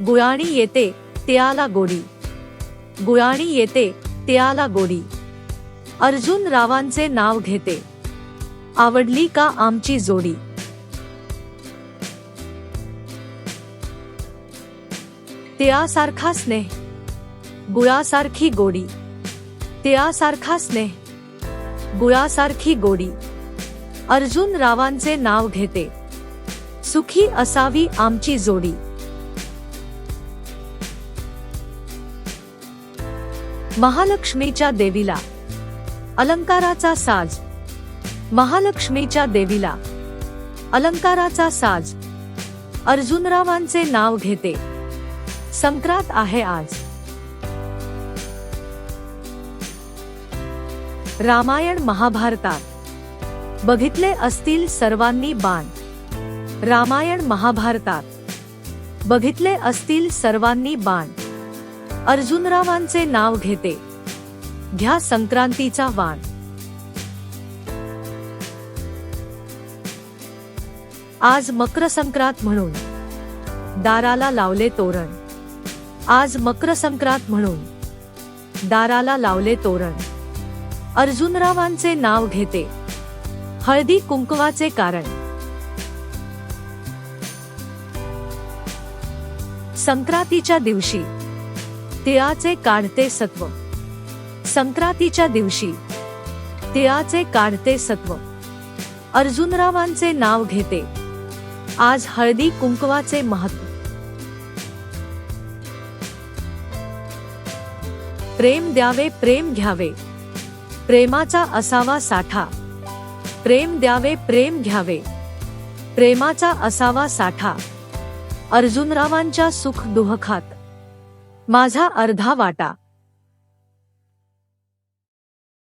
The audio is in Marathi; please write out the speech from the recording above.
गुळाणी येते त्याला गोडी, गुळाणी येते त्याला गोडी. अर्जुन रावांचे नाव घेते, आवडली का आमची जोडी. त्यासारखा स्नेह, गुळासारखी गोडी. त्यासारखा स्नेह, गुळासारखी गोडी. अर्जुन रावांचे नाव घेते, सुखी असावी आमची जोडी. महालक्ष्मीच्या देवीला अलंकाराचा साज, महालक्ष्मीच्या देवीला अलंकाराचा साज. अर्जुनरावांचे नाव घेते, संक्रांत आहे आज. रामायण महाभारतात बघितले असतील सर्वांनी बाण, रामायण महाभारतात बघितले असतील सर्वांनी बाण. अर्जुनरावांचे नाव घेते, घ्या संक्रांतीचा वाण. आज मकर संक्रांत म्हणून दाराला लावले तोरण, आज मकर संक्रांत म्हणून दाराला लावले तोरण. अर्जुनरावांचे नाव घेते, हळदी कुंकवाचे कारण. संक्रांतीच्या दिवशी तिळाचे काढते सत्व, संक्रांतीच्या दिवशी तिळाचे काढते सत्व. अर्जुनरावांचे नाव घेते, आज हळदी कुंकवाचे महत्व. प्रेम द्यावे प्रेम घ्यावे, प्रेमाचा असावा साठा. प्रेम द्यावे प्रेम घ्यावे, प्रेमाचा असावा साठा. अर्जुनरावांच्या सुख दुःखात माझा अर्धा वाटा.